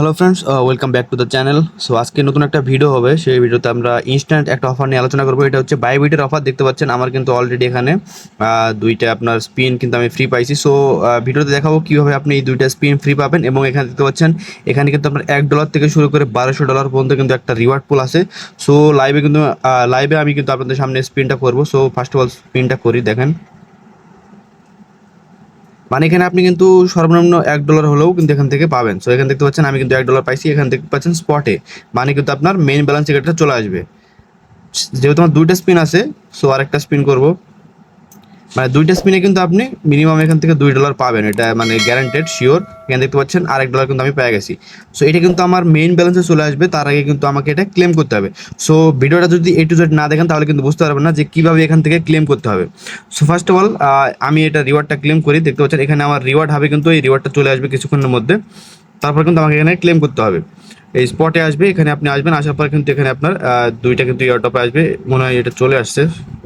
Hello friends, welcome back to the channel. So আজকে নতুন একটা ভিডিও হবে। সেই ভিডিওতে আমরা ইনস্ট্যান্ট একটা অফার নিয়ে আলোচনা করবো। এটা হচ্ছে বাইবিটের অফার। দেখতে পাচ্ছেন আমার কিন্তু অলরেডি এখানে দুইটা আপনার স্পিন কিন্তু আমি ফ্রি পাইছি। সো ভিডিওতে দেখাবো কীভাবে আপনি এই দুইটা স্পিন ফ্রি পাবেন। এবং এখানে দেখতে পাচ্ছেন এখানে কিন্তু আপনার $1 থেকে শুরু করে $1200 পর্যন্ত কিন্তু একটা রিওয়ার্ড পুল আছে। সো লাইভে আমি কিন্তু আপনাদের সামনে স্পিনটা করবো। সো ফার্স্ট অফ অল স্পিনটা করি, দেখেন। মানে এখানে আপনি কিন্তু সর্বনিম্ন $1 হলেও কিন্তু এখান থেকে পাবেন। সো এখানে দেখতে পাচ্ছেন আমি কিন্তু $1 পাইছি। এখানে দেখতে পাচ্ছেন স্পটে, মানে কিন্তু আপনার মেইন ব্যালেন্স টিকেটটা চলে আসবে। যেহেতু আমার দুইটা স্পিন আছে, সো আরেকটা স্পিন করব। মানে দুইটা স্পিনে কিন্তু আপনি মিনিমাম এখান থেকে $2 পাবেন, এটা মানে গ্যারান্টেড শিওর। এখানে দেখতে পাচ্ছেন আর $1 কিন্তু আমি পেয়ে গেছি। সো এটা কিন্তু আমার মেইন ব্যালেন্সে চলে আসবে, তার আগে কিন্তু আমাকে এটা ক্লেম করতে হবে। সো ভিডিওটা যদি A to Z না দেখেন তাহলে কিন্তু বুঝতে পারবেন না যে কীভাবে এখান থেকে ক্লেম করতে হবে। সো ফার্স্ট অফ অল আমি এটা রিওয়ার্ডটা ক্লেম করি। দেখতে পাচ্ছেন এখানে আমার রিওয়ার্ড হবে, কিন্তু এই রিওয়ার্ডটা চলে আসবে কিছুক্ষণের মধ্যে। তারপর কিন্তু আমাকে এখানে ক্লেম করতে হবে। এই স্পটে আসবে, এখানে আপনি আসবেন। আসার পর কিন্তু এখানে আপনার দুইটা কিন্তু এয়ারটপে আসবে। মনে হয় এটা চলে আসছে,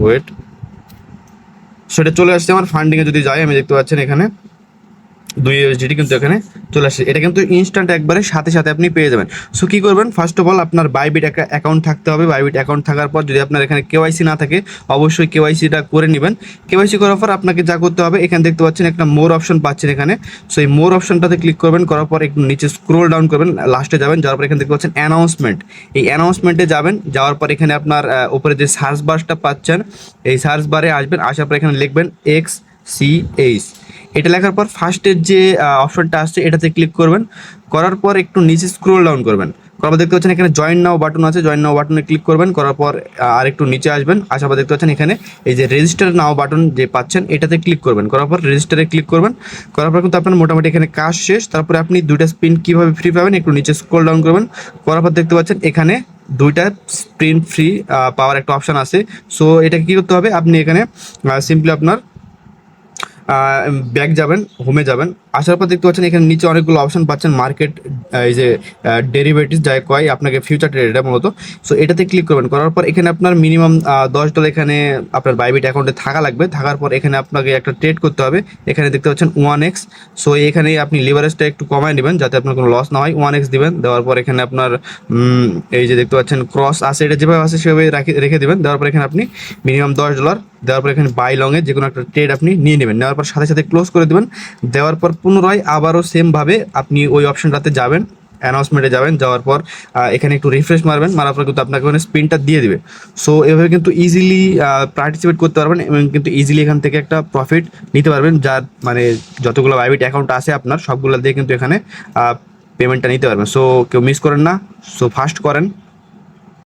ওয়েট। সেটা চলে আসছে আমার ফান্ডিংয়ে। যদি যাই আমি দেখতে পাচ্ছেন এখানে $2 কিন্তু এখানে চলে আসছে। এটা কিন্তু ইনস্ট্যান্ট একবারে সাথে সাথে আপনি পেয়ে যাবেন। সো কী করবেন, ফার্স্ট অফ অল আপনার বাইবিট একটা অ্যাকাউন্ট থাকতে হবে। বাইবিট অ্যাকাউন্ট থাকার পর যদি আপনার এখানে কেওয়াইসি না থাকে, অবশ্যই কেওয়াইসিটা করে নেবেন। কেওয়াইসি করার পর আপনাকে যা করতে হবে, এখানে দেখতে পাচ্ছেন একটা মোর অপশন পাচ্ছেন এখানে। সো এই মোর অপশনটাতে ক্লিক করবেন, করার পর একটু নিচে স্ক্রোল ডাউন করবেন, লাস্টে যাবেন। যাওয়ার পর এখানে দেখতে পাচ্ছেন অ্যানাউন্সমেন্ট। এই অ্যানাউন্সমেন্টে যাবেন। যাওয়ার পর এখানে আপনার উপরে যে সার্চ বারটা পাচ্ছেন, এই সার্চ বারে আসবেন। আসার পর এখানে লিখবেন XCH। এটা লেখার পর ফার্স্টের যে অপশনটা আসছে এটাতে ক্লিক করবেন। করার পর একটু নিচে স্ক্রোল ডাউন করবেন। করার পর দেখতে পাচ্ছেন এখানে জয়েন নাও বাটন আছে, জয়েন নাও বাটনে ক্লিক করবেন। করার পর আর একটু নিচে আসবেন। আসার পর দেখতে পাচ্ছেন এখানে এই যে রেজিস্টার নাও বাটন যে পাচ্ছেন এটাতে ক্লিক করবেন। করার পর রেজিস্টারে ক্লিক করবেন। করার পর কিন্তু আপনার মোটামুটি এখানে কাজ শেষ। তারপরে আপনি দুইটা স্পিন কীভাবে ফ্রি পাবেন, একটু নিচে স্ক্রোল ডাউন করবেন। করার পর দেখতে পাচ্ছেন এখানে দুইটা স্পিন ফ্রি পাওয়ার একটা অপশান আছে। সো এটা কী করতে হবে, আপনি এখানে সিম্পলি আপনার ব্যাক যাবেন, হোমে যাবেন। আসার পর দেখতে পাচ্ছেন এখানে নিচে অনেকগুলো অপশন পাচ্ছেন, মার্কেট, এই যে ডেরিভেটিভস যাই কয় আপনাকে, ফিউচার ট্রেড এটা মূলত। সো এটাতে ক্লিক করবেন। করার পর এখানে আপনার মিনিমাম $10 এখানে আপনার বাইবিট অ্যাকাউন্টে থাকা লাগবে। থাকার পর এখানে আপনাকে একটা ট্রেড করতে হবে। এখানে দেখতে পাচ্ছেন 1x। সো এখানে আপনি লিভারেজটা একটু কমায় নেবেন যাতে আপনার কোনো লস না হয়। 1x দিবেন। দেওয়ার পর এখানে আপনার এই যে দেখতে পাচ্ছেন ক্রস আছে, এটা যেভাবে আছে সেভাবে রেখে দেবেন। দেওয়ার পর এখানে আপনি মিনিমাম $10 দেওয়ার পর এখানে বাই লংয়ে যে কোনো একটা ট্রেড আপনি নিয়ে নেবেন। নেওয়ার পর সাথে সাথে ক্লোজ করে দেবেন। দেওয়ার পর পুনরায় আবারও সেমভাবে আপনি ওই অপশনটাতে যাবেন, অ্যানাউন্সমেন্টে যাবেন। যাওয়ার পর এখানে একটু রিফ্রেশ মারবেন। মারার পর কিন্তু আপনাকে ওখানে স্পিনটা দিয়ে দিবে। সো এভাবে কিন্তু ইজিলি পার্টিসিপেট করতে পারবেন এবং কিন্তু ইজিলি এখান থেকে একটা প্রফিট নিতে পারবেন। যার মানে যতগুলো বাইবিট অ্যাকাউন্ট আছে আপনার সবগুলো দিয়ে কিন্তু এখানে পেমেন্টটা নিতে পারবেন। সো কেউ মিস করেন না। সো ফাস্ট করেন।